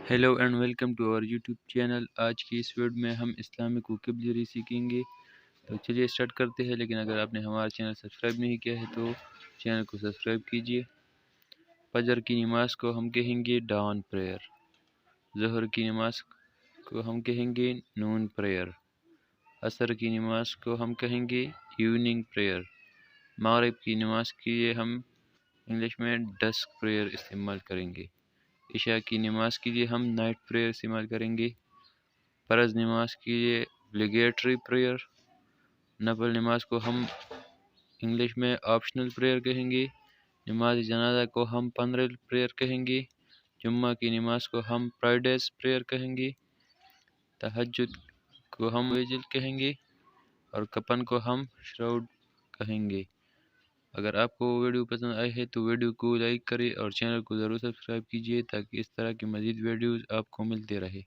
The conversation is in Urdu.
Hello and welcome to our YouTube channel. آج کی اس ویڈیو میں ہم اسلامک ووکیبلری سیکھیں گے۔ تو چلیے اسٹارٹ کرتے ہیں، لیکن اگر آپ نے ہمارا چینل سبسکرائب نہیں کیا ہے تو چینل کو سبسکرائب کیجیے۔ فجر کی نماز کو ہم کہیں گے ڈان پریئر، ظہر کی نماز کو ہم کہیں گے نون پریئر، عصر کی نماز کو ہم کہیں گے ایوننگ پریئر، مغرب کی نماز کے لیے ہم انگلش میں ڈسک پریئر استعمال کریں گے، عشاء کی نماز کے لیے ہم نائٹ پریئر استعمال کریں گے، فرض نماز کے لیے obligatory پریئر، نفل نماز کو ہم انگلش میں آپشنل پریئر کہیں گے، نماز جنازہ کو ہم پنرل پریئر کہیں گے، جمعہ کی نماز کو ہم فرائیڈیز پریئر کہیں گے، تہجد کو ہم ویجل کہیں گے، اور کفن کو ہم شراؤڈ کہیں گے۔ اگر آپ کو ویڈیو پسند آئی ہے تو ویڈیو کو لائک کریں اور چینل کو ضرور سبسکرائب کیجیے تاکہ اس طرح کی مزید ویڈیوز آپ کو ملتے رہے۔